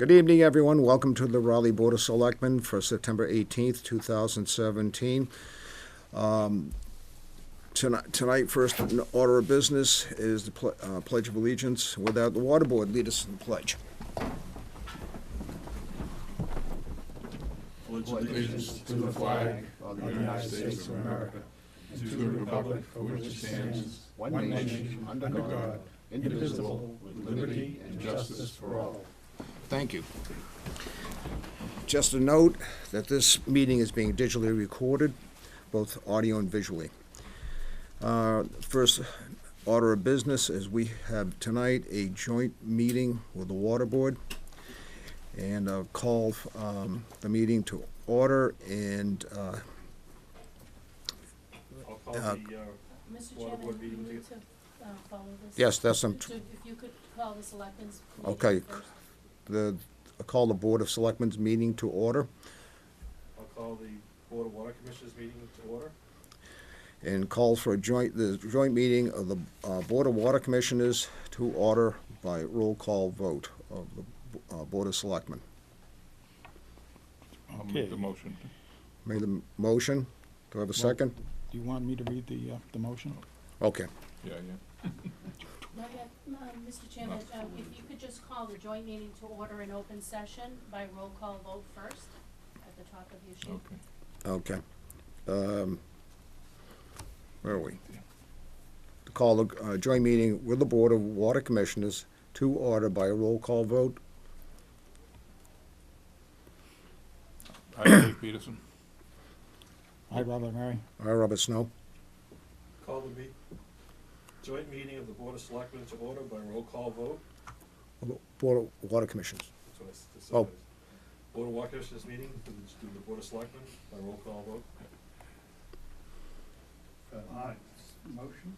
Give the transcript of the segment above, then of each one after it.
Good evening, everyone. Welcome to the Raleigh Board of Selectmen for September 18th, 2017. Tonight, first in order of business is the Pledge of Allegiance. Without the Water Board, lead us in the pledge. Pledge allegiance to the flag of the United States of America, and to the republic for which it stands, one nation, under God, indivisible, with liberty and justice for all. Thank you. Just a note that this meeting is being digitally recorded, both audio and visually. First order of business is we have tonight a joint meeting with the Water Board, and I'll call the meeting to order, and I'll call the Mr. Water Chairman, Board you meeting need to follow this. yes, that's some. So if you could call the selectmen's Okay. meeting first. I call the Board of Selectmen's meeting to order, I'll call the Board of Water Commissioners meeting to order. and call for the joint meeting of the Board of Water Commissioners to order by roll call vote of the Board of Selectmen. I'll Okay. make the motion. Made the motion. Do I have a second? Do you want me to read the motion? Okay. Yeah. Not yet. Mr. Chairman, if you could just call the joint meeting to order in open session by roll call vote first at the top of your sheet. Okay. Okay. Where are we? To call the joint meeting with the Board of Water Commissioners to order by a roll call vote. I, Dave Peterson. I, Robert Murray. I, Robert Snow. Call the joint meeting of the Board of Selectmen to order by roll call vote. Board of Water Commissioners. That's what I said. Oh. Board of Water Commissioners meeting to the Board of Selectmen by roll call vote. Aye. Motion?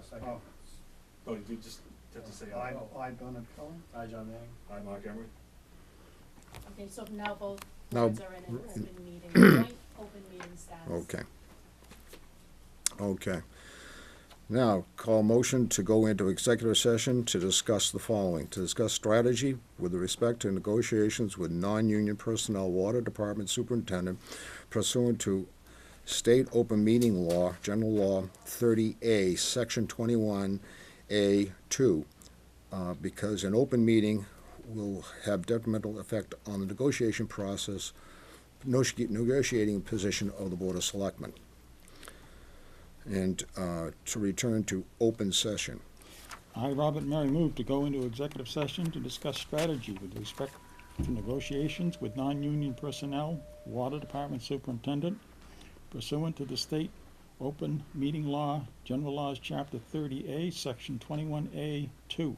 Second. Oh, Oh, you just have to say aye. I, Bernard Cullen. Aye, John Manning. Aye, Mark Emery. Okay, so now both Now- boards are in an open meeting, joint open meeting status. Okay. Okay. Now, call motion to go into executive session to discuss the following. To discuss strategy with respect to negotiations with non-union personnel, Water Department Superintendent pursuant to State Open Meeting Law, General Law 30A, Section 21A2, because an open meeting will have detrimental effect on the negotiation process, negotiating position of the Board of Selectmen. And to return to open session. I, Robert Murray, move to go into executive session to discuss strategy with respect to negotiations with non-union personnel, Water Department Superintendent, pursuant to the State Open Meeting Law, General Laws, Chapter 30A, Section 21A2,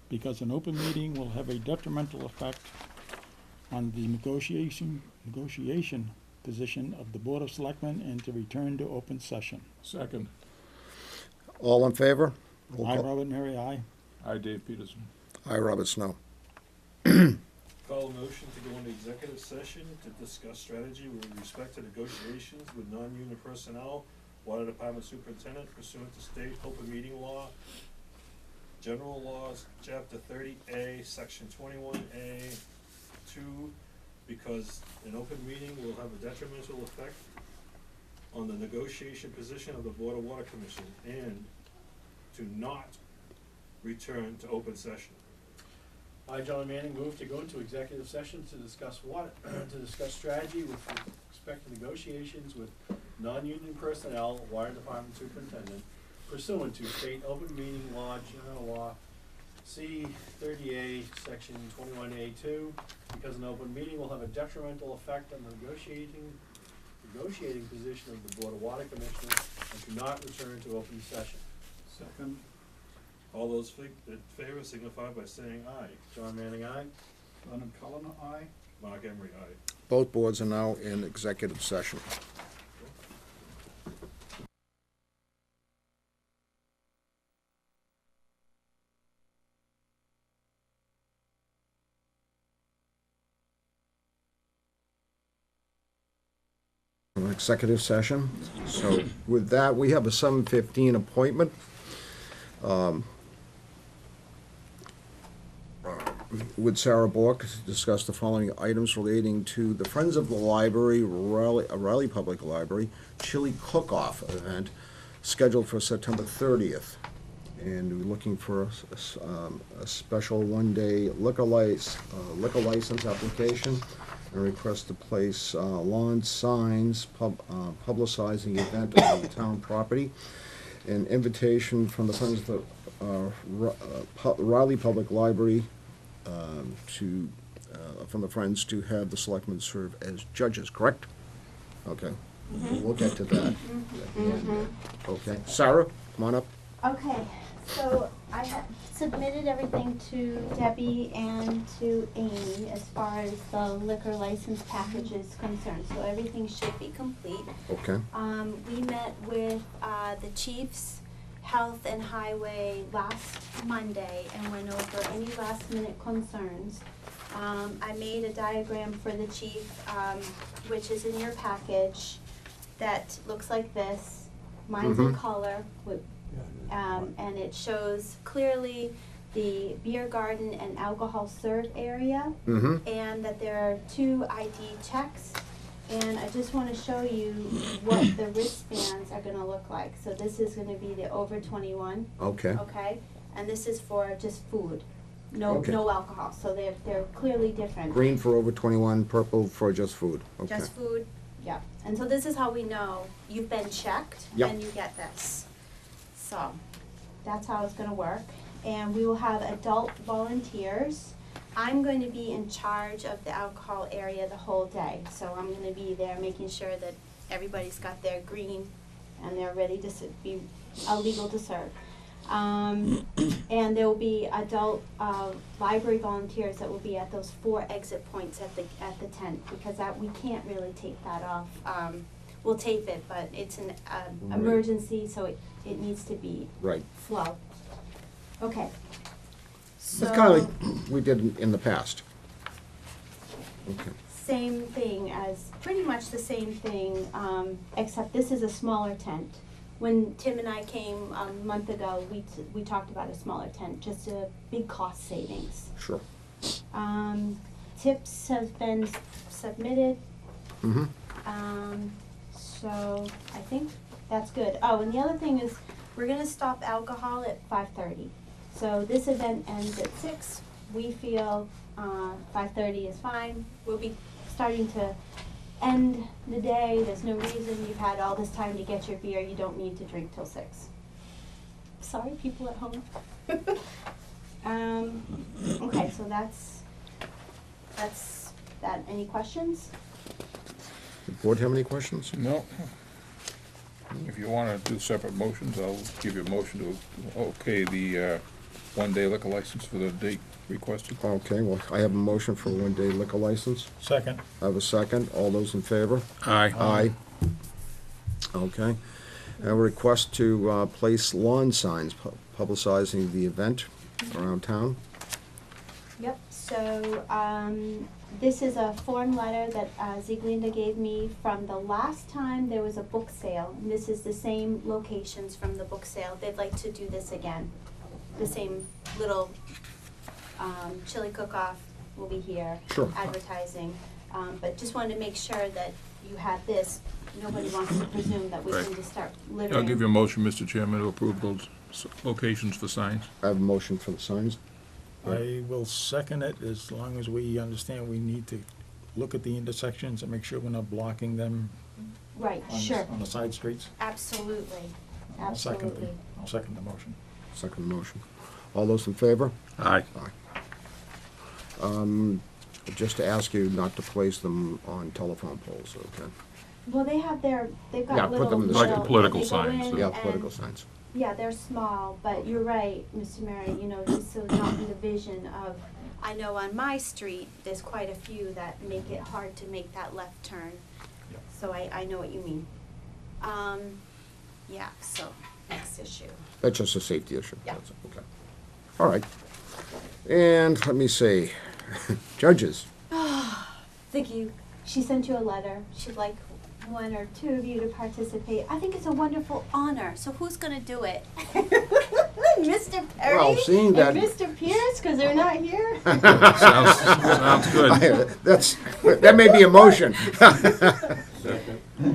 because an open meeting will have a detrimental effect on the negotiation position of the Board of Selectmen, and to return to open session. Second. All in favor? Roll I, call. Robert Murray, aye. I, Dave Peterson. I, Robert Snow. Call a motion to go into executive session to discuss strategy with respect to negotiations with non-union personnel, Water Department Superintendent pursuant to State Open Meeting Law, General Laws, Chapter 30A, Section 21A2, because an open meeting will have a detrimental effect on the negotiation position of the Board of Water Commission, and to not return to open session. I, John Manning, move to go into executive session to discuss to discuss strategy with respect to negotiations with non-union personnel, Water Department Superintendent, pursuant to State Open Meeting Law, General Law, C-30A, Section 21A2, because an open meeting will have a detrimental effect on the negotiating position of the Board of Water Commissioners, and to not return to open session. Second. All those in favor signify by saying aye. John Manning, aye. Bernard Cullen, aye. Mark Emery, aye. Both boards are now in executive session. Executive session. So with that, we have a 7:15 appointment. with Sarah Bork to discuss the following items relating to the Friends of the Library, Raleigh Public Library, chili cook-off event scheduled for September 30th. And we're looking for a special one-day liquor license application and request to place lawn signs publicizing the event on the town property. An invitation from the Friends of the Raleigh Public Library from the Friends to have the selectmen serve as judges, correct? Okay, we'll get to that. at the end. Okay, Sarah, come on up. Okay, so I have submitted everything to Debbie and to Amy as far as the liquor license package is concerned, so everything should be complete. Okay, We met with, the chiefs, Health and Highway last Monday and went over any last minute concerns. I made a diagram for the chief, which is in your package, that looks like this. Mine's in color, and it shows clearly the beer garden and alcohol serve area, and that there are 2 ID checks. And I just wanna show you what the wristbands are gonna look like. So this is gonna be the over 21, okay, okay? And this is for just food, no Okay. alcohol, so they're clearly different. green for over 21, purple for just food, okay. Just food, yeah. And so this is how we know you've been checked Yep. and you get this. So, that's how it's gonna work. And we will have adult volunteers. I'm going to be in charge of the alcohol area the whole day. So I'm gonna be there making sure that everybody's got their green and they're ready to be legal to serve. And there will be adult library volunteers that will be at those 4 exit points at the tent, because we can't really take that off. We'll tape it, but it's an Right. emergency, so it needs to be Right. flow. Okay. So It's kinda like we did in the past. Okay, same thing pretty much the same thing, except this is a smaller tent. When Tim and I came a month ago, we talked about a smaller tent, just a big cost savings. sure. Tips have been submitted, Mm-hmm, so I think that's good. Oh, and the other thing is, we're gonna stop alcohol at 5:30. So this event ends at 6. We feel 5:30 is fine. We'll be starting to end the day. There's no reason you've had all this time to get your beer. You don't need to drink till 6. Sorry, people at home. Okay, so that's that. Any questions? board have any questions? No. If you wanna do separate motions, I'll give you a motion to okay the one-day liquor license for the date requested. Okay, well, I have a motion for a one-day liquor license. Second. I have a second. All those in favor? Aye. Aye. Okay. A request to place lawn signs publicizing the event around town. Yep, so, this is a form letter that Zieglinda gave me from the last time there was a book sale. And this is the same locations from the book sale. They'd like to do this again. The same little chili cook-off will be here. Sure. Advertising. But just wanted to make sure that you had this. Nobody wants to presume that we can Right. just start littering. I'll give you a motion, Mr. Chairman, to approve those locations for signs. I have a motion for the signs. I will second it as long as we understand we need to look at the intersections and make sure we're not blocking them Right, on the, sure. on the side streets. Absolutely. I'll second Absolutely. I'll second the motion. Second motion. All those in favor? Aye. Just to ask you not to place them on telephone poles, okay? Well, they've Yeah, got put little. them in the Like the street. political they go signs, in Yeah, and- political signs. Yeah, they're small, but you're right, Mr. Mary, just so not in the vision of, I know on my street, there's quite a few that make it hard to make that left turn. Yeah. So I know what you mean. Yeah, so, next issue. That's just a safety issue. Yeah. That's it, okay. All right. And let me see, judges. Vicki, she sent you a letter. She'd like 1 or 2 of you to participate. I think it's a wonderful honor, so who's gonna do it? Mr. Perry Well, seeing that- and Mr. Pierce, because they're not here. Sounds good. That may be a motion.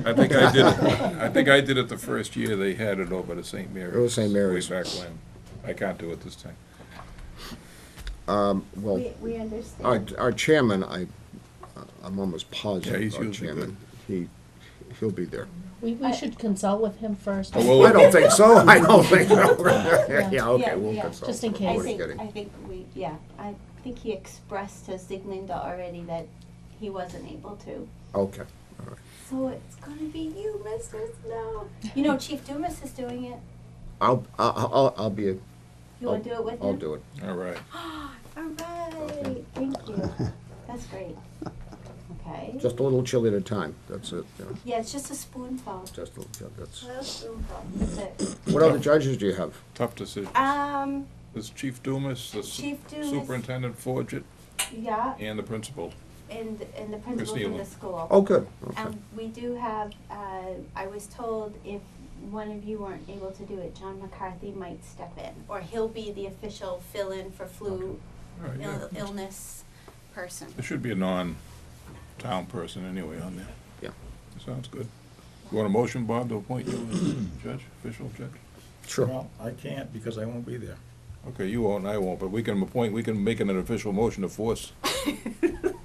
I think I did it the first year they had it over to St. Mary's. It was St. Mary's. Way back when. I can't do it this time. Well, We understand. our chairman, I'm almost Yeah, positive he's our usually chairman, he'll be there. We should consult with him first. Oh, I don't think so, I don't think so. Yeah, okay, Yeah, we'll yeah. consult. Just in What case. I we're think, getting. I think he expressed to Siglinda already that he wasn't able to. Okay, So it's gonna be you, Mr. Snow. You know, Chief Dumas is doing it. I'll be, You wanna do it with him? I'll do it. All right. All right, thank you. That's great. Okay. Just a little chili at a time, that's it, you know, Yeah, it's just a spoonful. just a little, yeah, that's. A little spoonful, that's it. What other judges do you have? Tough decision. There's Chief Dumas, the Chief Dumas. Superintendent Forget, Yeah, and the principal. and the principal Christina. from the school. Oh, good, okay. And we do have, I was told if one of you weren't able to do it, John McCarthy might step in, or he'll be the official fill-in for flu All right, yeah. illness person. There should be a non-town person anyway on there. Yeah. Sounds good. You want a motion, Bob, to appoint you as judge, official judge? Sure. Well, I can't because I won't be there. Okay, you won't, and I won't, but we can make an official motion to force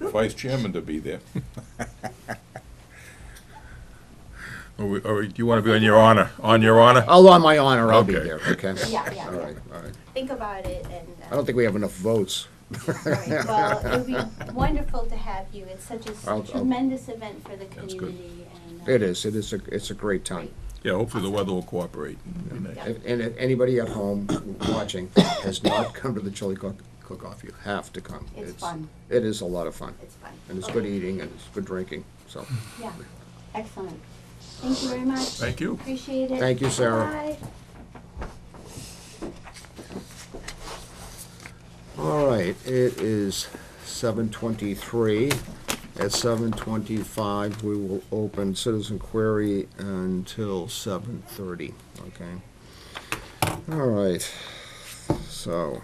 vice chairman to be there. Or do you want to be on your honor? On your honor? I'll, on my honor, I'll be Okay. there, okay? Yeah. All right, all right. Think about it and. I don't think we have enough votes. Right, well, it would be wonderful to have you. It's such I'll- a tremendous event for the That's good. community and. It is, it's a great time. Yeah, hopefully the weather will cooperate. It'll be nice. Yeah. And if anybody at home watching has not come to the chili cook-off, you have to come. It's fun. It is a lot of fun, It's fun. and it's good eating, and it's good drinking, so. Yeah, excellent. Thank you very much. Thank you. Appreciate it. Thank you, Sarah. Bye. All right, it is 7:23. At 7:25, we will open citizen query until 7:30, okay? All right, so.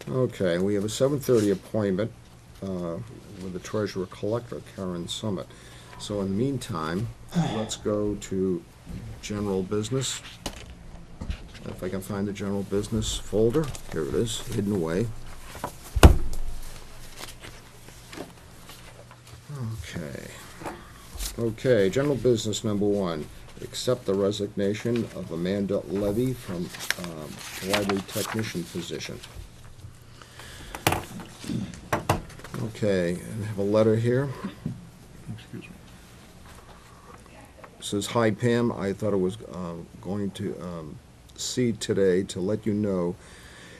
Okay, we have a 7:30 appointment with the treasurer collector, Karen Summit. So in the meantime, let's go to general business. If I can find the general business folder, here it is, hidden away. Okay, general business number one, accept the resignation of Amanda Levy from library technician position. Okay, I have a letter here. Excuse me. It says, "Hi Pam, I thought I was going to see today to let you know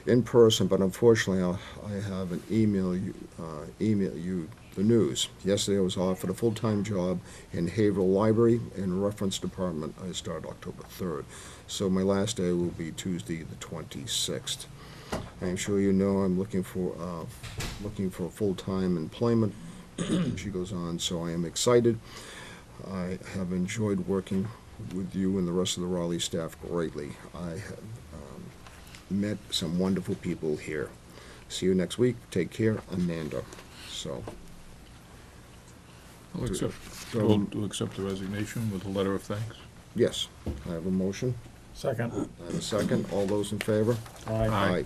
in person, but unfortunately I have an email you the news. Yesterday I was offered a full-time job in Haverhill Library in reference department. I start October 3rd. So my last day will be Tuesday the 26th. I'm sure you know I'm looking for full-time employment." She goes on, "So I am excited. I have enjoyed working with you and the rest of the Raleigh staff greatly. I have met some wonderful people here. See you next week. Take care, Amanda." So, I'll accept, So- we'll accept the resignation with a letter of thanks. yes, I have a motion. Second. I have a second. All those in favor? Aye.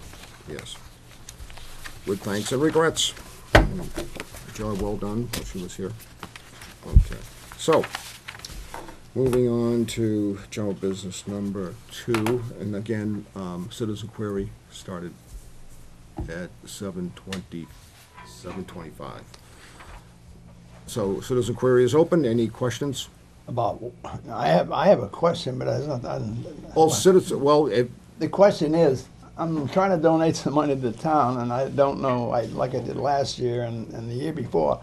Yes. With thanks and regrets. Job well done, while she was here. Okay, so, moving on to general business number 2, and again, citizen query started at 7:25. So, citizen query is open. Any questions? About, I have a question, but it's not, All citizen, well, the question is, I'm trying to donate some money to the town, and I don't know, like I did last year and the year before,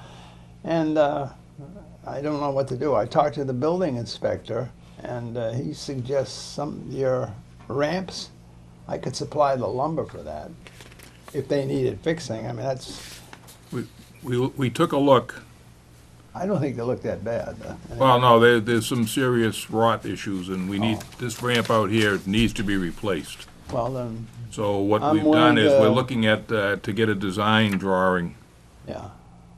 and I don't know what to do. I talked to the building inspector, and he suggests your ramps, I could supply the lumber for that, if they needed fixing. I mean, that's, We took a look I don't think they look that bad. Well, no, there's some serious rot issues, and we need, this ramp out here needs to be replaced. Well, then, So what I'm we've done willing is, to- we're looking at, to get a design drawing, yeah.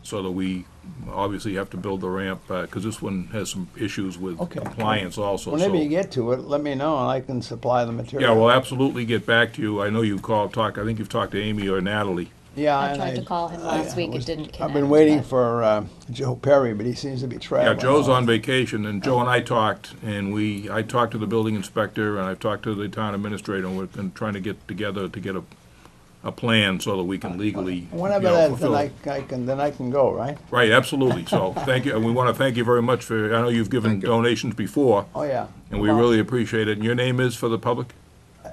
so that we obviously have to build the ramp, because this one has some issues with Okay. compliance also, Whenever so. you get to it, let me know and I can supply the material. Yeah, we'll absolutely get back to you. I know you I think you've talked to Amy or Natalie. Yeah, I and tried to call him last week, it was- didn't connect. I've been waiting but- for Joe Perry, but he seems to be Yeah, traveling. Joe's on vacation, and Joe and I talked, and I talked to the building inspector, and I've talked to the town administrator, and we're trying to get together to get a plan so that we can legally, Whenever you know, that, fulfill it. then I can go, right? Right, absolutely. So, thank you, and we want to thank you very much for, I know you've given Thank you. donations before, Oh, yeah. and we really appreciate it. And your name is for the public?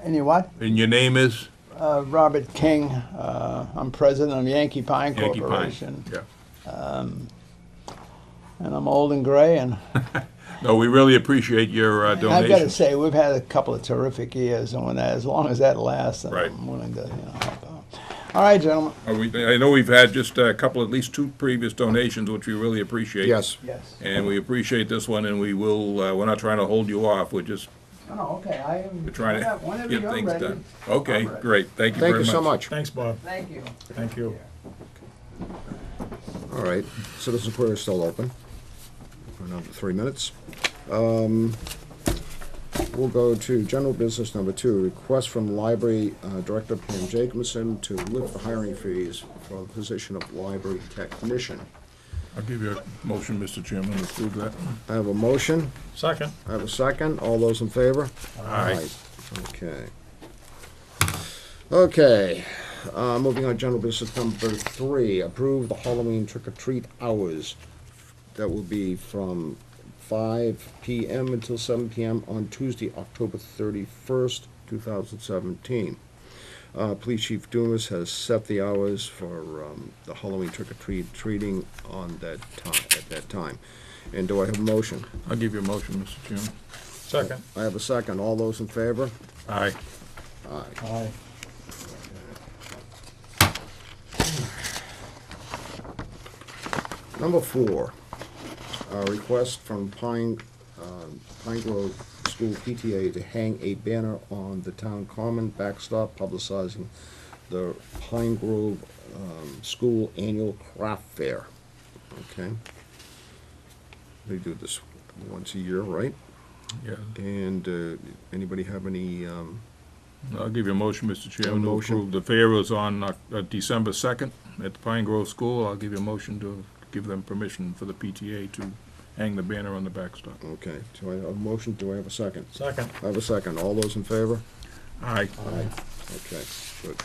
Any what? And your name is? Robert King. I'm president of Yankee Pine Yankee Pine. Corporation. Yeah. And I'm old and gray, and No, we really appreciate your I've got to donations. say, we've had a couple of terrific years, and as long as that lasts, then Right. I'm willing to, help out. All right, gentlemen. I know we've had just a couple, at least 2 previous donations, which we really appreciate. Yes. Yes. And we appreciate this one, and we will, we're not trying to hold you off, we're just, No, okay, I am. we're trying to Whenever get you're things ready. done. Okay, I'm ready. great, thank you Thank very you much. so much. Thanks, Bob. Thank you. Thank you. All right, citizen prayer is still open for another 3 minutes. We'll go to general business number 2, request from Library Director Pam Jacobson to lift the hiring fees for the position of library technician. I'll give you a motion, Mr. Chairman, to approve that. I have a motion, Second. I have a second, all those in favor? Aye. Okay. Okay, moving on, general business number 3, approve the Halloween trick-or-treat hours. That will be from 5 PM until 7 PM on Tuesday, October 31st, 2017. Police Chief Dumas has set the hours for the Halloween trick-or-treating on that time, at that time. And do I have a motion? I'll give you a motion, Mr. Chairman. Second. I have a second. All those in favor? Aye. Aye. Aye. Number 4, a request from Pine Grove School PTA to hang a banner on the town common backstop publicizing the Pine Grove School Annual Craft Fair. Okay? They do this once a year, right? Yeah, And anybody have any, I'll give you a motion, Mr. Chairman, to motion. approve. The fair is on December 2nd at the Pine Grove School. I'll give you a motion to give them permission for the PTA to hang the banner on the backstop. okay, do I have a motion? Do I have a second? Second. I have a second. All those in favor? Aye. Aye. Okay, good.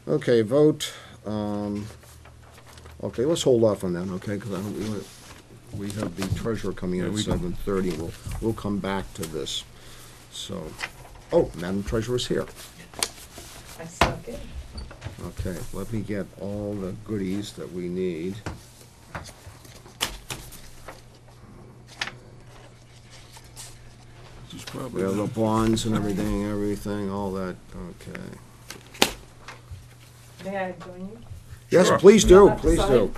Okay, vote, okay, let's hold off on that, okay, because I don't, we have the treasurer coming in Yeah, at we can- 7:30, and we'll come back to this. So, oh, Madam Treasurer's here. I snuck in. Okay, let me get all the goodies that we need. This is We probably have the the- bonds and everything, all that, okay. May I join you? Yes, Sure. please do, You'll have to please do.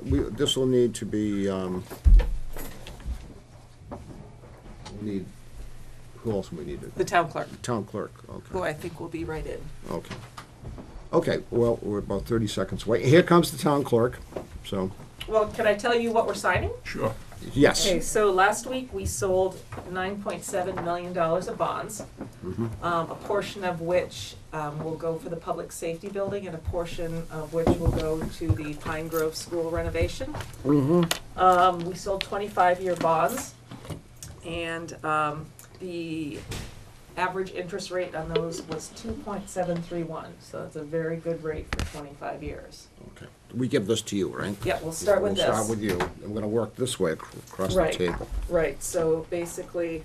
sign. This will need to be, we need, who else do we need? The town clerk, Town clerk, who okay, I think will be right in. okay. Okay, well, we're about 30 seconds away. Here comes the town clerk, so, Well, can I tell you what we're signing? Sure. yes. Okay, so last week we sold $9.7 million of bonds, a portion of which will go for the public safety building and a portion of which will go to the Pine Grove School renovation. We sold 25-year bonds, and the average interest rate on those was 2.731, so that's a very good rate for 25 years. Okay. We give this to you, right? Yeah, we'll start with this. We'll start with you. I'm gonna work this way across the Right. table. Right, so basically,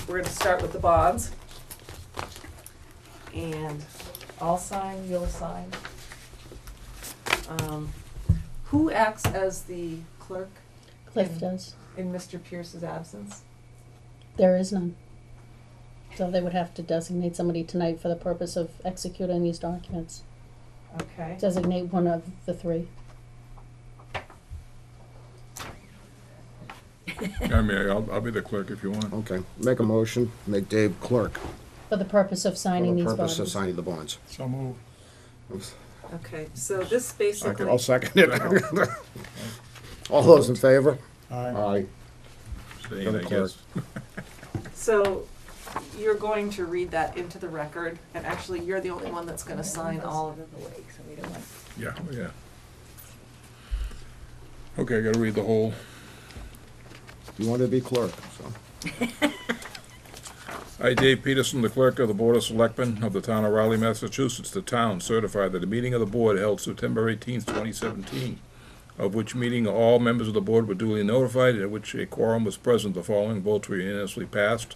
we're gonna start with the bonds. And I'll sign, you'll sign. Who acts as the clerk Cliff does. in Mr. Pierce's absence? There is none. So they would have to designate somebody tonight for the purpose of executing these documents. Okay. Designate one of the three. I mean, I'll be the clerk if you want. Okay, make a motion, make Dave clerk For the purpose of for signing the these purpose of bonds. signing the bonds. So move. Okay, so this basically. I'll second it. All those in favor? Aye. Aye. Staying, For the I clerk. guess. So you're going to read that into the record, and actually, you're the only one that's gonna sign all of it. Yeah, yeah. Okay, I gotta read the whole. You wanted to be clerk, so. I, Dave Peterson, the clerk of the Board of Selectmen of the town of Raleigh, Massachusetts, the town certify that a meeting of the board held September 18th, 2017, of which meeting all members of the board were duly notified, and at which a quorum was present, the following votes were unanimously passed,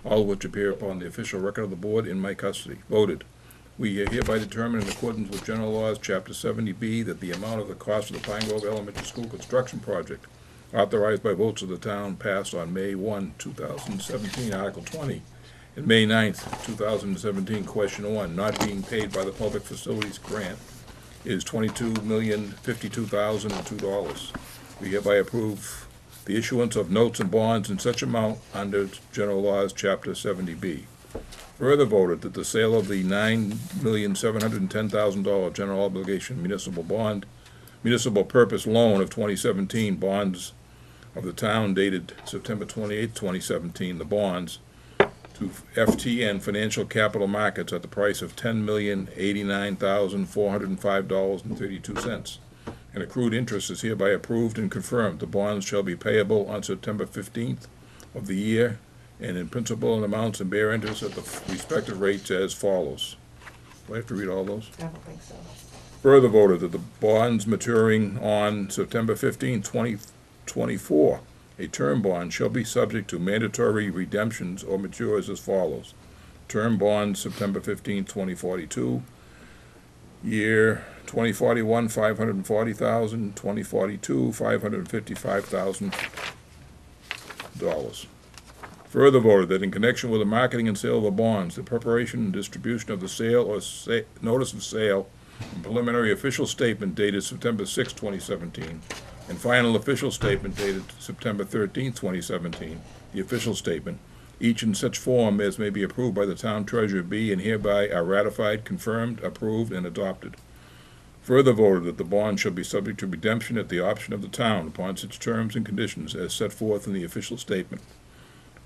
all of which appear upon the official record of the board in my custody. Voted. We hereby determine in accordance with general laws, chapter 70B, that the amount of the cost of the Pine Grove Elementary School construction project authorized by votes of the town passed on May 1, 2017, Article 20, and May 9th, 2017, Question 1, not being paid by the Public Facilities Grant, is $22,052,002. We hereby approve the issuance of notes and bonds in such amount under General Laws, Chapter 70B. Further voted that the sale of the $9,710,000 general obligation municipal purpose loan of 2017 bonds of the town dated September 28, 2017, the bonds, to FTN Financial Capital Markets at the price of $10,089,405.32. And accrued interest is hereby approved and confirmed. The bonds shall be payable on September 15th of the year, and in principal and amounts and bear interest at the respective rates as follows. Do I have to read all those? I don't think so. Further voted that the bonds maturing on September 15, 2024, a term bond shall be subject to mandatory redemptions or matures as follows. Term bond September 15, 2042, year 2041, $540,000, 2042, $555,000. Further voted that in connection with the marketing and sale of the bonds, the preparation and distribution of the sale or notice of sale and preliminary official statement dated September 6, 2017, and final official statement dated September 13, 2017, the official statement, each in such form as may be approved by the town treasurer, be and hereby are ratified, confirmed, approved, and adopted. Further voted that the bond shall be subject to redemption at the option of the town upon such terms and conditions as set forth in the official statement.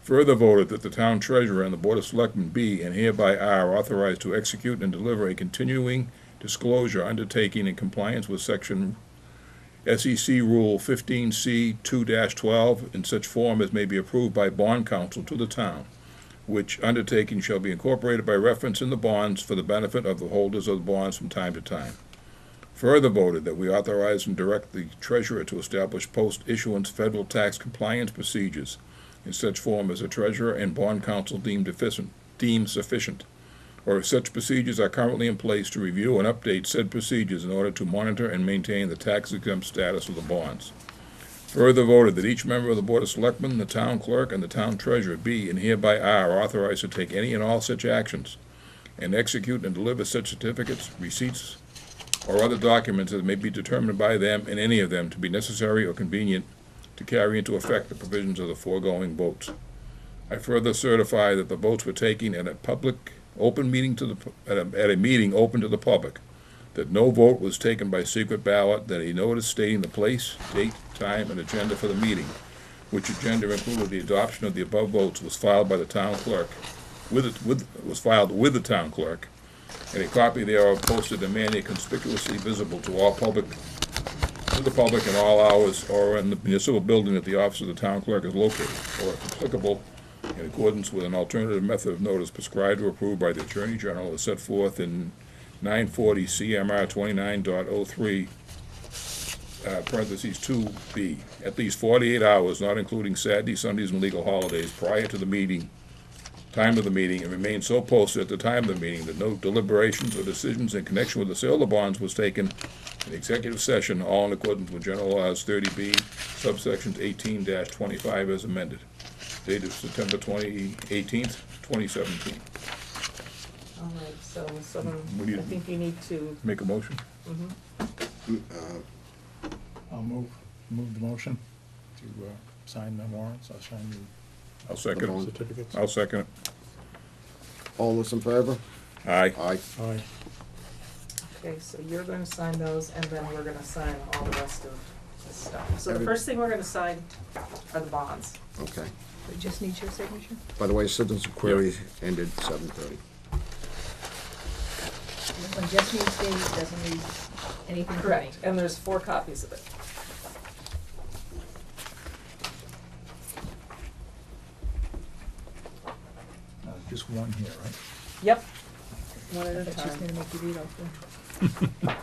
Further voted that the town treasurer and the Board of Selectmen be and hereby are authorized to execute and deliver a continuing disclosure undertaking in compliance with Section SEC Rule 15C 2-12 in such form as may be approved by bond counsel to the town, which undertaking shall be incorporated by reference in the bonds for the benefit of the holders of the bonds from time to time. Further voted that we authorize and direct the treasurer to establish post-issuance federal tax compliance procedures in such form as the treasurer and bond counsel deem sufficient, or if such procedures are currently in place, to review and update said procedures in order to monitor and maintain the tax-exempt status of the bonds. Further voted that each member of the Board of Selectmen, the town clerk, and the town treasurer be and hereby are authorized to take any and all such actions and execute and deliver such certificates, receipts, or other documents that may be determined by them and any of them to be necessary or convenient to carry into effect the provisions of the foregoing votes. I further certify that the votes were taken at a public open meeting at a meeting open to the public, that no vote was taken by secret ballot, that a notice stating the place, date, time, and agenda for the meeting, which agenda included the adoption of the above votes, was filed by the town clerk, was filed with the town clerk, and a copy thereof posted in manner conspicuously visible to the public in all hours, or in the municipal building that the office of the town clerk is located, or if applicable, in accordance with an alternative method of notice prescribed or approved by the Attorney General as set forth in 940 CMR 29.03, parentheses 2B, at least 48 hours, not including Saturdays, Sundays, and legal holidays, prior to the time of the meeting, and remain so posted at the time of the meeting that no deliberations or decisions in connection with the sale of the bonds was taken in executive session, all in accordance with General Laws 30B, subsections 18-25 as amended, dated September 18th, 2017. All right, so someone, What do you- I think you need to, Make a motion? mhm. I'll move the motion to sign the warrants, I'll sign I'll the second it. certificates. I'll second it. All those in favor? Aye. Aye. Aye. Okay, so you're gonna sign those, and then we're gonna sign all the rest of the stuff. So the Every- first thing we're gonna sign are the bonds. Okay. We just need your signature? By the way, citizen query ended 7:30. This one just needs Dave, doesn't need anything from me. Correct, and there's 4 copies of it. Just one here, right? Yep. One at a But she's time. gonna make you read all 4.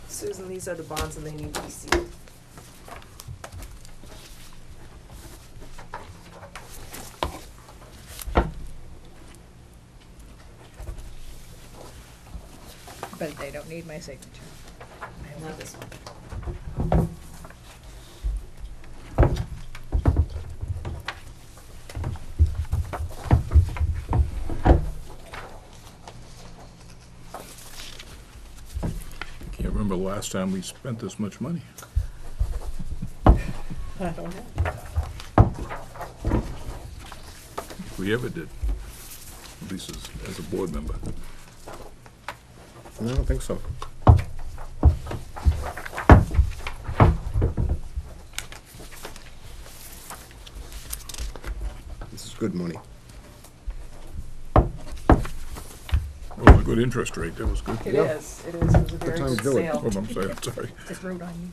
Susan, these are the bonds and they need to be sealed. But they don't need my signature. Not this one. Can't remember the last time we spent this much money. I don't know. If we ever did. At least as a board member. No, I don't think so. This is good money. Oh, a good interest rate, that was good. It Yeah. is, it is, it was a very time to good do it. Oh, sale. I'm sorry, I'm sorry. Just wrote on you.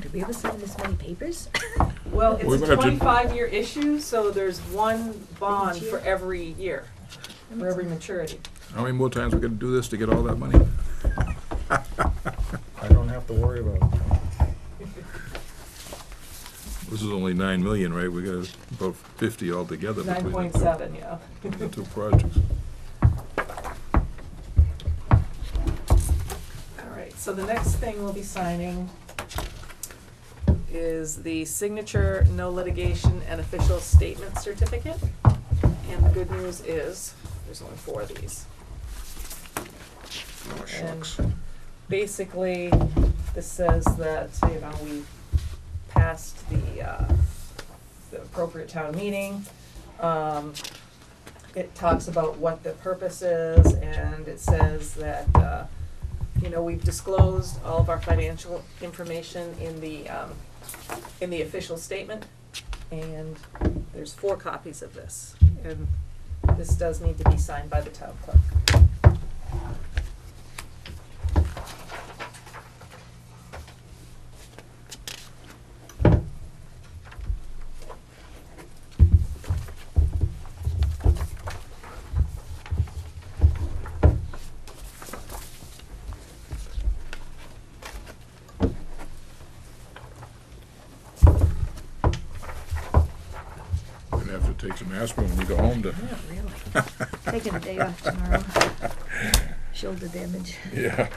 Did we ever sign this many papers? Well, We're it's a gonna do- 25-year issue, so there's one bond year? for every year, for every maturity. How many more times we gotta do this to get all that money? I don't have to worry about it. This is only 9 million, right? We got about 50 altogether between the two. 9.7, yeah. The 2 projects. All right, so the next thing we'll be signing is the signature, no litigation, and official statement certificate. And the good news is, there's only 4 of these. Oh, shucks. Basically, this says that, you know, we passed the appropriate town meeting. It talks about what the purpose is, and it says that, you know, we've disclosed all of our financial information in the official statement, and there's 4 copies of this, and this does need to be signed by the town clerk. Gonna have to take some aspirin when you go home to, Not really. Taking a day off tomorrow. Shoulder damage. yeah.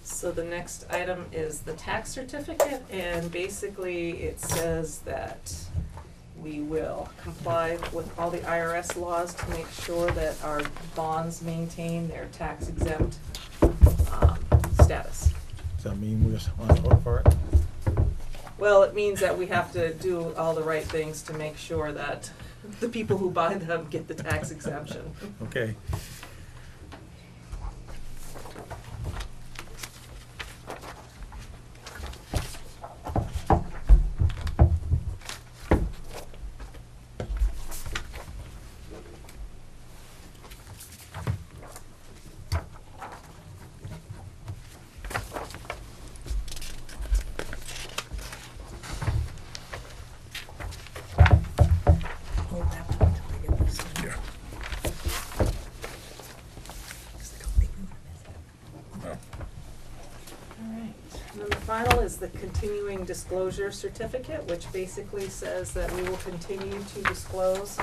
So the next item is the tax certificate, and basically it says that we will comply with all the IRS laws to make sure that our bonds maintain their tax exempt status. Does that mean we just want to vote for it? Well, it means that we have to do all the right things to make sure that the people who buy them get the tax exemption. Okay. Hold that one until I get this one. Yeah. 'Cause I don't think we wanna miss it. No. Alright, and then the final is the continuing disclosure certificate, which basically says that we will continue to disclose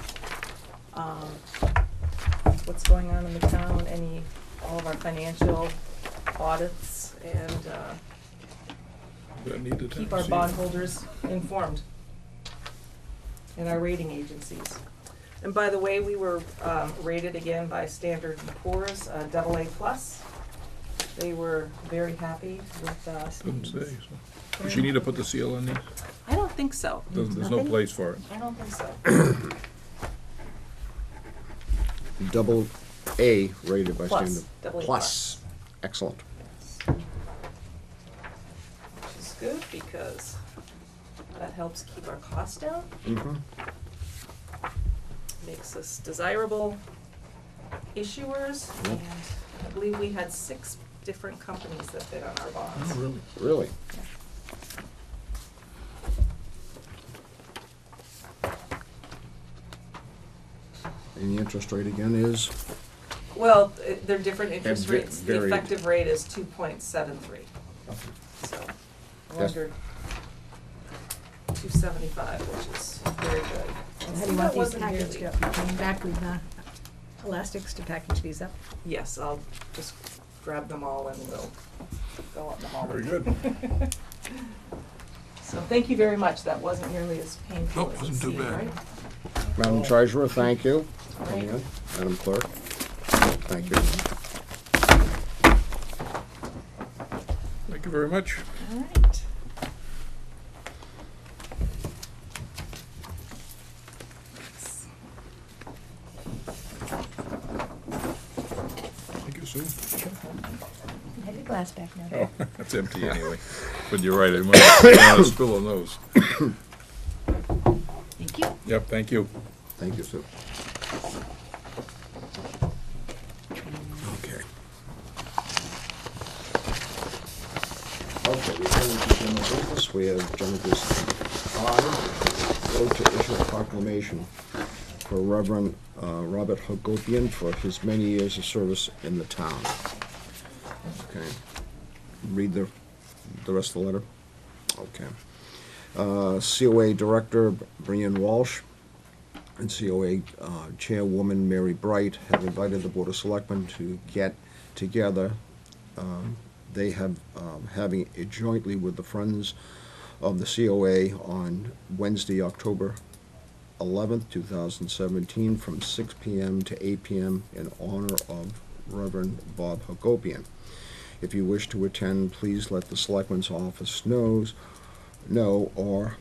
what's going on in the town, all of our financial audits, and That needed to keep our see. bondholders informed, and our rating agencies. And by the way, we were rated again by Standard & Poor's, AA+. They were very happy with us. Doesn't say, so. Does she need to put the seal on these? I don't think so. There's no Nothing? place for it. I don't think so. Double A rated by Plus, Standard. double A Plus. Excellent. Which is good because that helps keep our costs down, Mm-hmm. makes us desirable issuers, Yep. and I believe we had 6 different companies that bid on our bonds. Really? Really? And the interest rate again is? Well, they're different interest And rates. The varied. effective rate is 2.73, so we're Yes. under 275, which is very good. How do you That want these wasn't packaged really- up? Coming back with elastics to package these up? Yes, I'll just grab them all and we'll go out in the hall. Very good. So thank you very much. That wasn't nearly as painful Nope, as it wasn't too seemed, bad. right? Madam Treasurer, thank you. All right. Again. Madam Clerk, thank you. Thank you very much. All right. Thank you, Sue. Have your glass back now. Oh, that's empty anyway. But you're right, I might want to spill on those. Thank you. Yep, thank you. Thank you, Sue. Okay. Okay, we have general business. We have general business 5, vote to issue a proclamation for Reverend Robert Hagopian for his many years of service in the town. Okay. Read the rest of the letter? Okay. COA Director Brian Walsh and COA Chairwoman Mary Bright have invited the Board of Selectmen to get together. They have having it jointly with the Friends of the COA on Wednesday, October 11th, 2017, from 6 p.m. to 8 p.m. in honor of Reverend Bob Hagopian. If you wish to attend, please let the Selectman's office know, or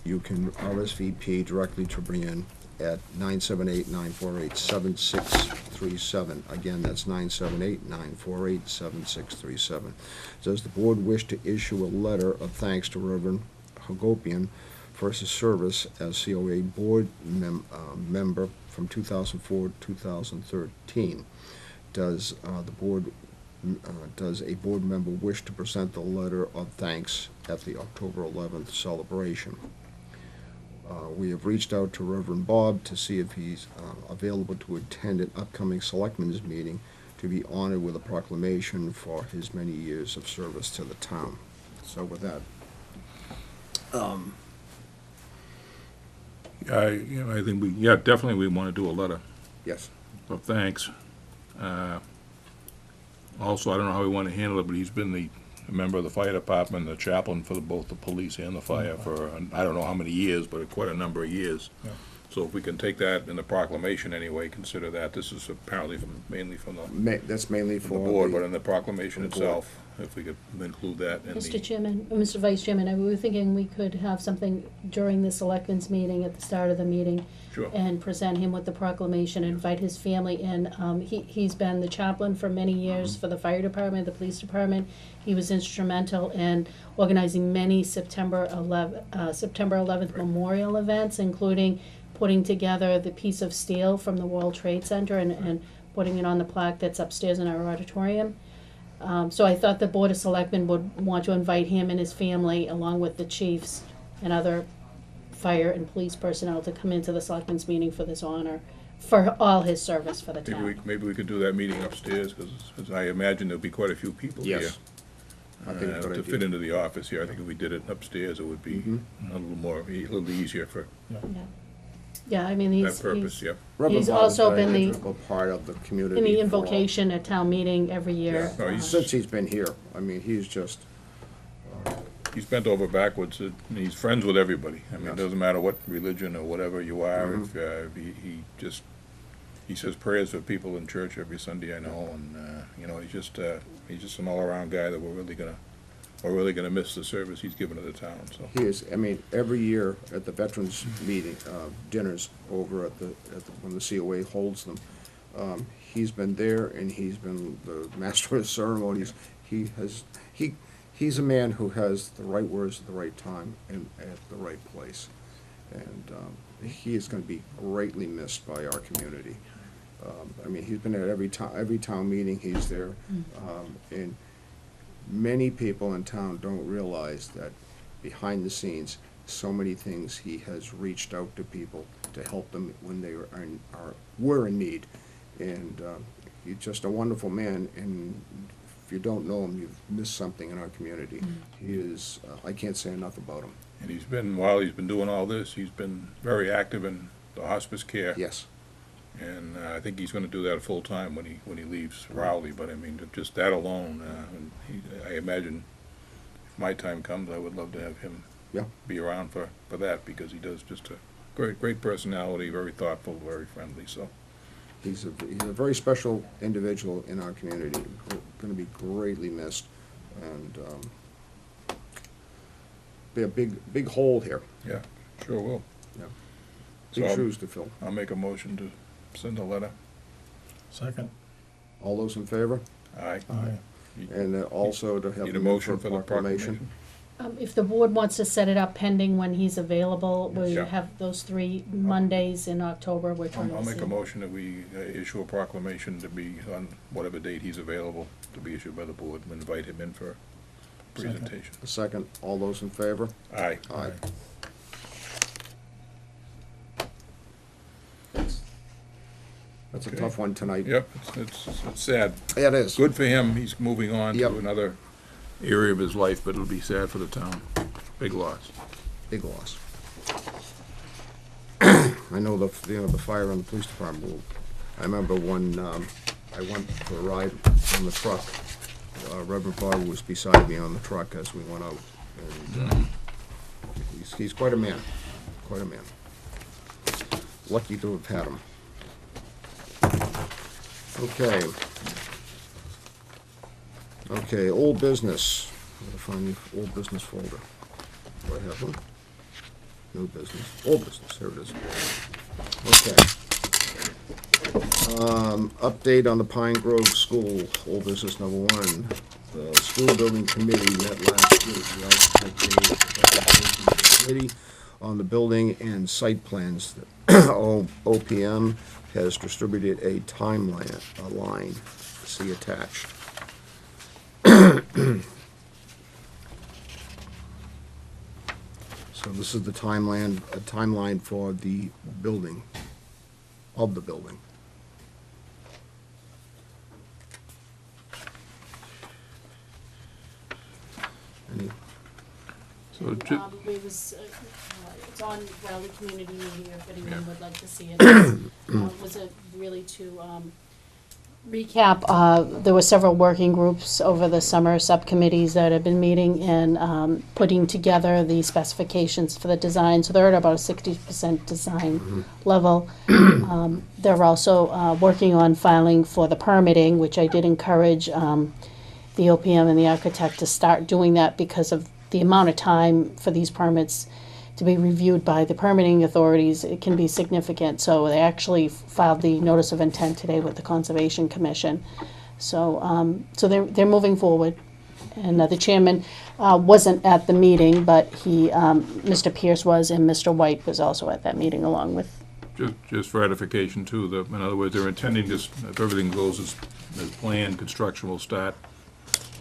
you can RSVP directly to Brianne at 978-948-7637. Again, that's 978-948-7637. Does the board wish to issue a letter of thanks to Reverend Hagopian for his service as COA board member from 2004 to 2013? Does a board member wish to present the letter of thanks at the October 11th celebration? We have reached out to Reverend Bob to see if he's available to attend an upcoming selectmen's meeting to be honored with a proclamation for his many years of service to the town. So with that, I think definitely we want to do a letter yes. of thanks. Also, I don't know how we want to handle it, but he's been a member of the fire department, the chaplain for both the police and the fire for, I don't know how many years, but quite a number of years. Yeah. So if we can take that in the proclamation anyway, consider that. This is apparently mainly from the That's mainly from for the board, but in the proclamation the board. itself, if we could include that in Mr. the, Chairman, Mr. Vice Chairman, we were thinking we could have something during the selectmen's meeting, at the start of the meeting, sure. and present him with the proclamation, invite his family in. He's been the chaplain for many years for the fire department, the police department. He was instrumental in organizing many September 11th memorial events, including putting together the piece of steel from the World Trade Center and putting it on the plaque that's upstairs in our auditorium. So I thought the Board of Selectmen would want to invite him and his family, along with the chiefs and other fire and police personnel, to come into the Selectmen's meeting for this honor, for all his service for the town. Maybe we could do that meeting upstairs, because I imagine there'll be quite a few people here. Yes. I think it's a good To idea. fit into the office here. I think if we did it upstairs, it would be a little easier for Yeah, I mean, that he's purpose, yeah. Reverend He's Bob has also been an been the- integral part of the community in the for- invocation at town meeting every year. Yeah. No, he's- since he's been here. I mean, he's just, He's bent over backwards, and he's friends with everybody. I mean, it Yes. doesn't matter what religion or whatever you are, Mhm. if he says prayers for people in church every Sunday, I know, and, he's just an all-around guy that we're really gonna miss the service he's given to the town, so. he is, I mean, every year at the Veterans meeting, dinners over at the, when the COA holds them, he's been there and he's been the master of ceremonies. He's a man who has the right words at the right time and at the right place. And he is gonna be greatly missed by our community. I mean, he's been at every town meeting, he's there. And many people in town don't realize that behind the scenes, so many things he has reached out to people to help them when they were in need. And he's just a wonderful man, and if you don't know him, you've missed something in our community. He is, I can't say enough about him. And while he's been doing all this, he's been very active in the hospice care. Yes. And I think he's gonna do that full-time when he leaves Rowley, but I mean, just that alone, I imagine if my time comes, I would love to have him Yeah. be around for that, because he does just a great personality, very thoughtful, very friendly, so. He's a very special individual in our community, going to be greatly missed, and be a big hole here. Yeah, sure will. Big So- shoes to fill. I'll make a motion to send a letter. Second. All those in favor? Aye. Aye. And also to have Need a the motion for the proclamation? If the board wants to set it up pending when he's available, we Yeah. have those 3 Mondays in October, we're trying to I'll make a see. motion that we issue a proclamation to be on whatever date he's available, to be issued by the board, and invite him in for Second. presentation. A second. All those in favor? Aye. Aye. That's a Okay. tough one tonight. Yep, it's sad. It is. Good for him, he's moving on Yep. to another area of his life, but it'll be sad for the town. Big loss. Big loss. I know the fire and the police department. I remember when I went for a ride on the truck, Reverend Bob was beside me on the truck as we went out. And he's quite a man, quite a man. lucky to have had them. Okay. Okay, old business. I'm gonna find the old business folder. Do I have one? New business, old business, here it is. Okay. Update on the Pine Grove School, old business number one. The school building committee met last week. The architect gave a presentation to the committee on the building and site plans. OPM has distributed a timeline, a line, see attached. So this is the timeline for the building, of the building. Any, It's on Raleigh Community Media if anyone Yeah. would like to see it. It was a really to recap, there were several working groups over the summer, subcommittees that have been meeting and putting together the specifications for the design. So they're at about a 60% design level. They're also working on filing for the permitting, which I did encourage the OPM and the architect to start doing that because of the amount of time for these permits to be reviewed by the permitting authorities. It can be significant. So they actually filed the notice of intent today with the Conservation Commission. So they're moving forward. And the chairman wasn't at the meeting, but Mr. Pierce was, and Mr. White was also at that meeting along with. Just for edification too, in other words, they're intending this, if everything goes as planned, construction will start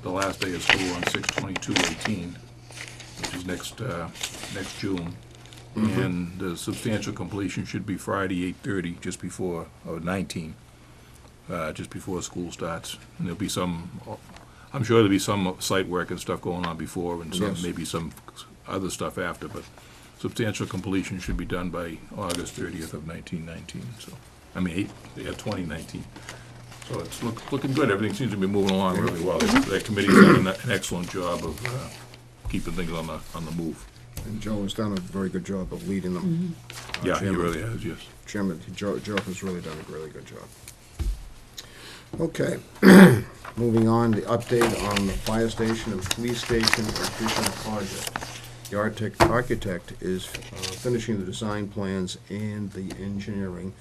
the last day of school on 6/22/18, which is next June. And the substantial completion should be Friday, 8:30, just before, or 19, just before school starts. And there'll be I'm sure there'll be some site work and stuff going on before, and Yes. maybe some other stuff after, but substantial completion should be done by August 30th of 1919, so, 2019. So it's looking good, everything seems to be moving along really well. That committee's done an excellent job of keeping things on the move. and Joe has done a very good job of leading them. Yeah, he Chairman. really has, yes. Joe has really done a really good job. Okay, moving on, the update on the fire station and police station addition project. The architect is finishing the design plans, and the engineering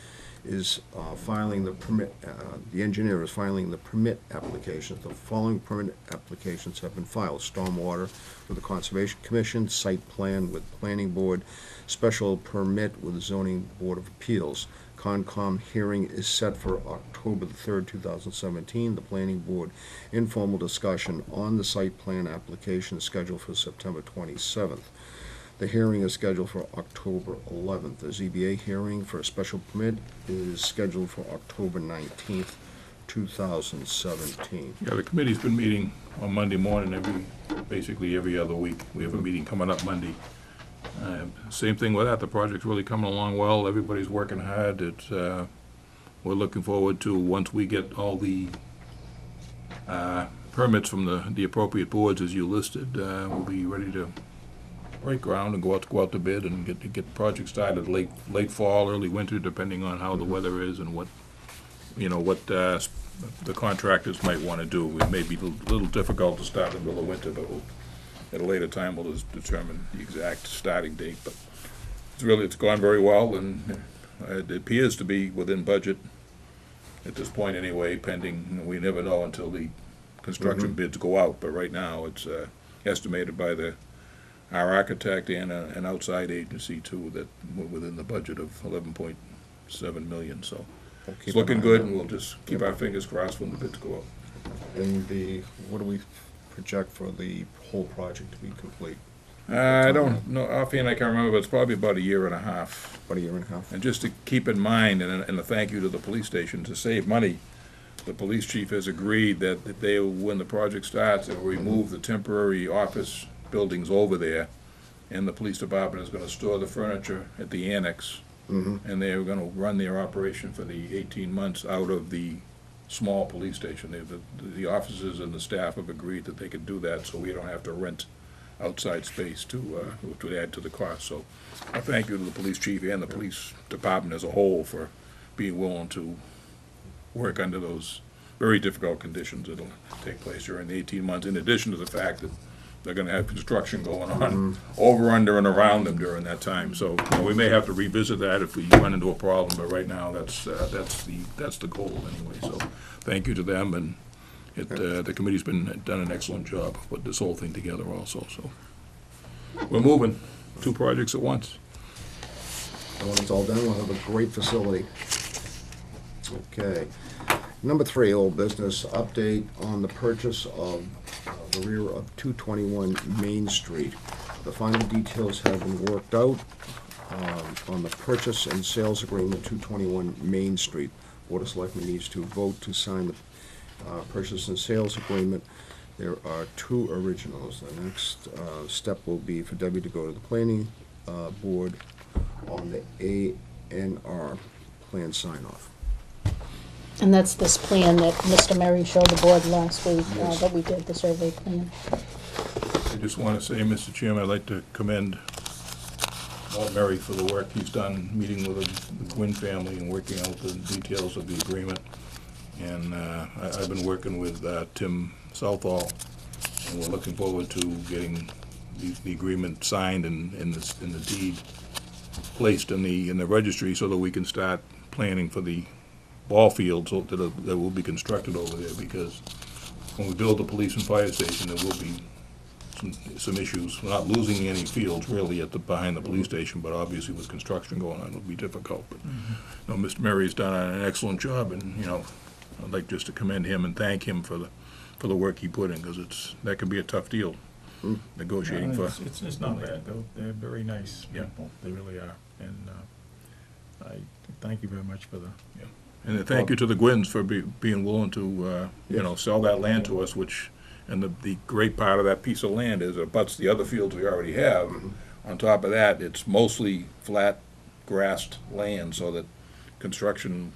is filing the permit, the engineer is filing the permit applications. The following permit applications have been filed: stormwater with the Conservation Commission, site plan with Planning Board, special permit with the Zoning Board of Appeals. Concom hearing is set for October the 3rd, 2017. The Planning Board informal discussion on the site plan application is scheduled for September 27th. The hearing is scheduled for October 11th. The ZBA hearing for a special permit is scheduled for October 19th, 2017. Yeah, the committee's been meeting on Monday morning basically every other week. We have a meeting coming up Monday. Same thing with that, the project's really coming along well, everybody's working hard. We're looking forward to, once we get all the permits from the appropriate boards as you listed, we'll be ready to break ground and go out to bid and get the project started late fall, early winter, depending on how the weather is and what the contractors might want to do. It may be a little difficult to start in the middle of winter, but at a later time we'll just determine the exact starting date. But it's gone very well, and it appears to be within budget at this point anyway, pending, we never know until the construction bids go out, but right now it's estimated by our architect and an outside agency too, that we're within the budget of $11.7 million, so We'll it's keep looking an eye good, on and we'll just keep our fingers crossed when the bids go out. it. And what do we project for the whole project to be complete? I don't know, offhand I can't remember, but it's probably about a year and a half. About a year and a half? And just to keep in mind, and a thank you to the police station, to save money, the police chief has agreed that they, when the project starts, they'll remove the temporary office buildings over there, and the police department is gonna store the furniture at the annex, and they're gonna run their operation for the 18 months out of the small police station. The officers and the staff have agreed that they can do that, so we don't have to rent outside space to, which would add to the cost. So I thank you to the police chief and the police department as a whole for being willing to work under those very difficult conditions that'll take place during the 18 months, in addition to the fact that they're gonna have construction going on over, under, and around them during that time. So we may have to revisit that if we run into a problem, but right now, that's the goal anyway. So thank you to them, and the committee's done an excellent job of putting this whole thing together also, so. We're moving, 2 projects at once. And when it's all done, we'll have a great facility. Okay. Number 3, old business, update on the purchase of the rear of 221 Main Street. The final details have been worked out on the purchase and sales agreement, 221 Main Street. Board of Selectmen needs to vote to sign the purchase and sales agreement. There are 2 originals. The next step will be for Debbie to go to the planning board on the A&R plan sign-off. And that's this plan that Mr. Murray showed the board last week, Yes. that we did, the survey plan. I just want to say, Mr. Chairman, I'd like to commend Walt Murray for the work he's done, meeting with the Gwynn family and working out the details of the agreement. And I've been working with Tim Southall, and we're looking forward to getting the agreement signed and the deed placed in the registry so that we can start planning for the ball fields that will be constructed over there, because when we build the police and fire station, there will be some issues. We're not losing any fields really behind the police station, but obviously with construction going on, it'll be difficult. But no, Mr. Murray's done an excellent job, and I'd like just to commend him and thank him for the work he put in, because that can be a tough deal negotiating for. It's not bad, they're very nice Yeah. people, they really are, and I thank you very much for the. And a thank you to the Gwynns for being willing to, sell that land to us, and the great part of that piece of land is it abuts the other fields we already have. On top of that, it's mostly flat grassed land, so that construction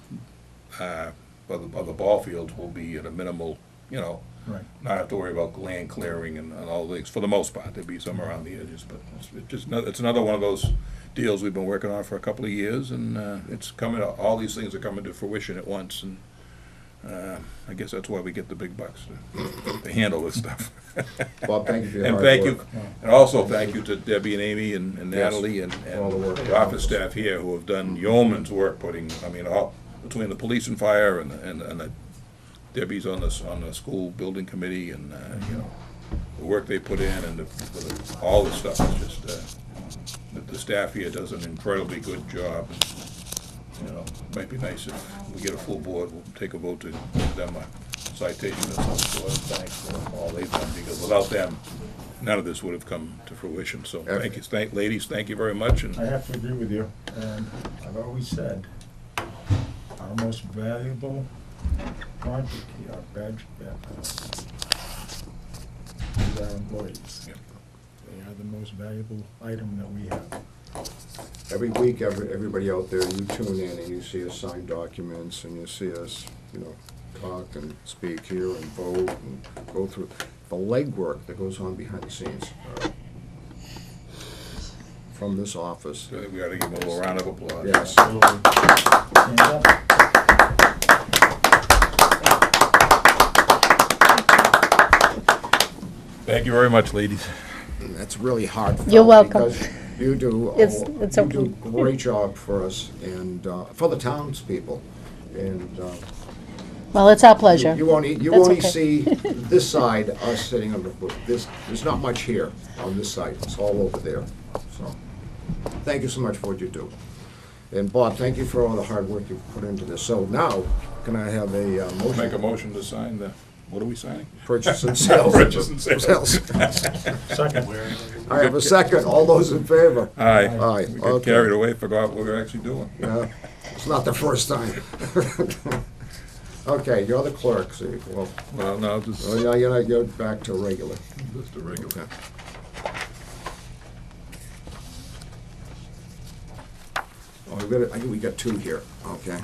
of the ball fields will be at a minimal, Right. not have to worry about land clearing and all things, for the most part. There'd be some around the edges, but it's another one of those deals we've been working on for a couple of years, and it's coming, all these things are coming to fruition at once, and I guess that's why we get the big bucks to handle this stuff. Bob, thank you for your And hard thank work. you, and also thank you to Debbie and Amy and Yes. Natalie and All the work. the office staff here who have done yeoman's work all between the police and fire and the Debbie's on the school building committee, and the work they put in, and all the stuff is just the staff here does an incredibly good job. It might be nice if we get a full board, we'll take a vote to give them a citation of some sort, thanks for all they've done, because without them, none of this would have come to fruition. So thank you, ladies, thank you very much. And I have to agree with you, and I've always said, our most valuable project here, our badge, is our employees. Yep. They are the most valuable item that we have. Every week, everybody out there, you tune in and you see us sign documents, and you see us, talk and speak here and vote and go through the legwork that goes on behind the scenes. From this office. so we ought to give them a little round of applause. Yes. So, stand up. Thank you very much, ladies. And that's really hard. You're welcome. Because you do, It's you okay. do a great job for us and for the townspeople. And Well, it's our pleasure. you only That's okay. see this side, us sitting on the, there's not much here on this side. It's all over there. So, thank you so much for what you do. And Bob, thank you for all the hard work you've put into this. So now, can I have a motion? Make a motion to sign what are we signing? Purchase and sales. Purchase and sales. Second. I have a second. All those in favor? Aye. Aye, We got okay. carried away, forgot what we were actually doing. Yeah, it's not the first time. Okay, you're the clerk, so Well, no, just you're back to regular. a regular. Oh, I think we got 2 here, okay.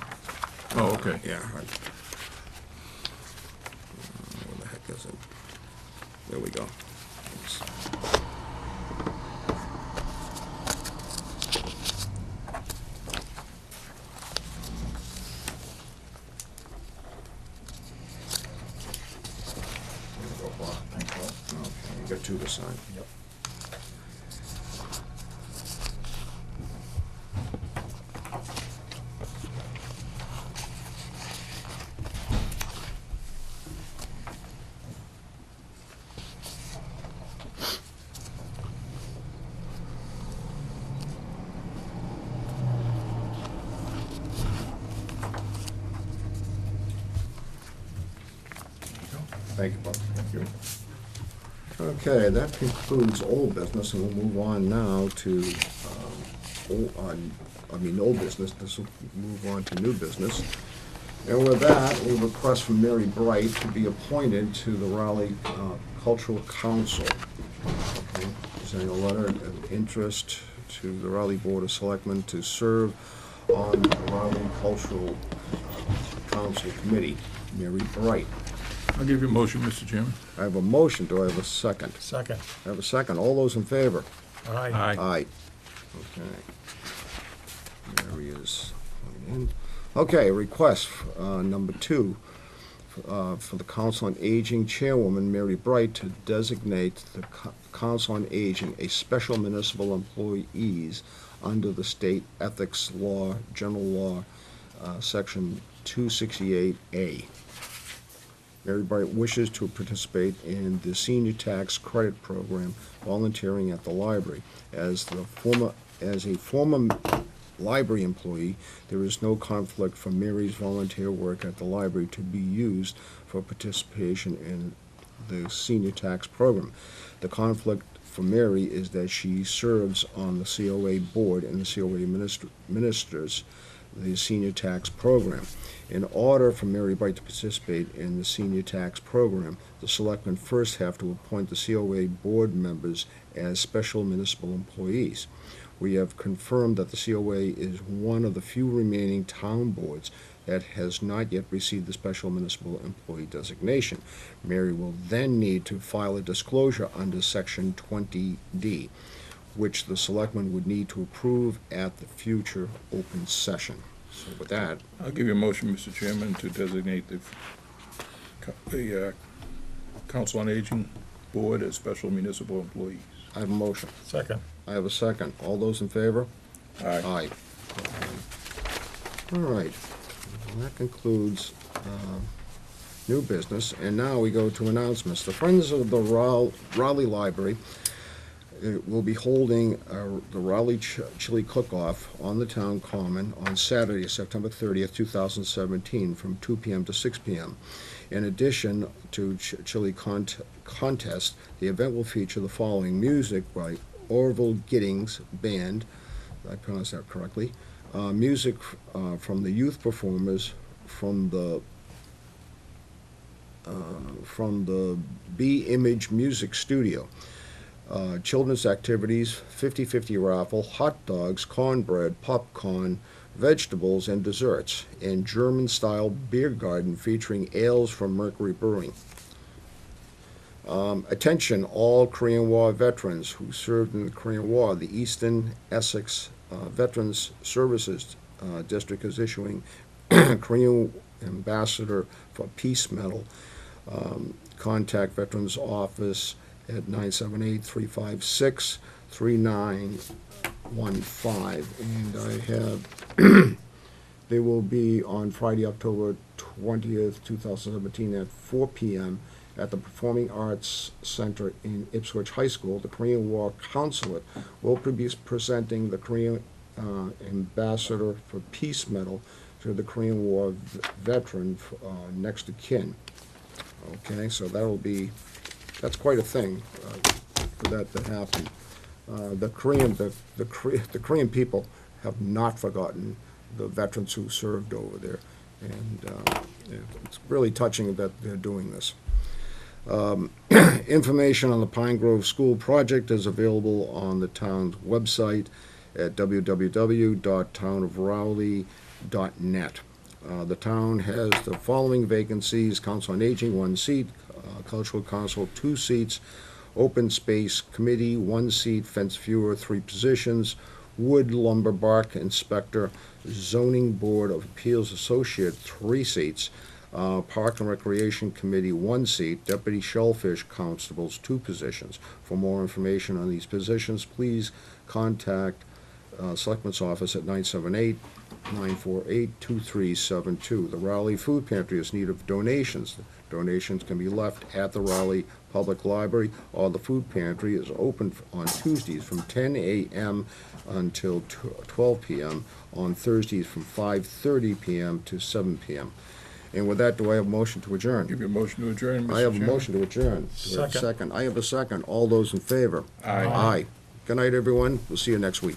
Oh, okay. Yeah, right. Where the heck is it? There we go. two to sign. Yep. Thank you, Bob. Thank you. Okay, that concludes old business, and we'll move on now to, old business. This will move on to new business. And with that, we request from Mary Bright to be appointed to the Raleigh Cultural Council. Okay, sending a letter of interest to the Raleigh Board of Selectmen to serve on the Raleigh Cultural Council Committee. Mary Bright. I'll give you a motion, Mr. Chairman. I have a motion. Do I have a second? Second. I have a second. All those in favor? Aye. Aye. Okay. Mary is in. Okay, request number 2 for the Council on Aging Chairwoman Mary Bright to designate the Council on Aging a special municipal employees under the state ethics law, general law, section 268A. Mary Bright wishes to participate in the senior tax credit program, volunteering at the library. As a former library employee, there is no conflict for Mary's volunteer work at the library to be used for participation in the senior tax program. The conflict for Mary is that she serves on the COA board and the COA ministers the senior tax program. In order for Mary Bright to participate in the senior tax program, the selectmen first have to appoint the COA board members as special municipal employees. We have confirmed that the COA is one of the few remaining town boards that has not yet received the special municipal employee designation. Mary will then need to file a disclosure under section 20D, which the selectmen would need to approve at the future open session. So with that, I'll give you a motion, Mr. Chairman, to designate the Council on Aging Board as special municipal employees. I have a motion. Second. I have a second. All those in favor? Aye. Aye. All right. Well, that concludes new business, and now we go to announcements. The Friends of the Raleigh Library will be holding the Raleigh Chili Cook-Off on the Town Common on Saturday, September 30th, 2017, from 2 p.m. to 6 p.m. In addition to chili contest, the event will feature the following: music by Orville Giddings Band, did I pronounce that correctly? Music from the youth performers from the B-Image Music Studio. Children's activities, 50-50 raffle, hot dogs, cornbread, popcorn, vegetables, and desserts, and German-style beer garden featuring ales from Mercury Brewing. Attention, all Korean War veterans who served in the Korean War. The Eastern Essex Veterans Services District is issuing Korean Ambassador for Peace Medal. Contact Veterans Office at 978-356-3915. And I have, they will be on Friday, October 20th, 2017 at 4 p.m. at the Performing Arts Center in Ipswich High School. The Korean War Consulate will be presenting the Korean Ambassador for Peace Medal to the Korean War veteran next to kin. Okay, so that's quite a thing for that to happen. The Korean people have not forgotten the veterans who served over there, and it's really touching that they're doing this. Information on the Pine Grove School project is available on the town's website at www.townofrowley.net. The town has the following vacancies: Council on Aging, 1 seat; Cultural Council, 2 seats; Open Space Committee, 1 seat; Fence Viewer, 3 positions; Wood Lumber Bark Inspector; Zoning Board of Appeals Associate, 3 seats; Park and Recreation Committee, 1 seat. Deputy Shellfish Constables, 2 positions. For more information on these positions, please contact Selectman's Office at 978-948-2372. The Raleigh Food Pantry is in need of donations. Donations can be left at the Raleigh Public Library, or the food pantry is open on Tuesdays from 10 a.m. until 12 p.m., on Thursdays from 5:30 p.m. to 7 p.m. And with that, do I have a motion to adjourn? Give you a motion to adjourn, Mr. I have a Chairman. motion to adjourn. Do I have a Second. I have a second. All those in favor? Aye. Aye. Good night, everyone. We'll see you next week.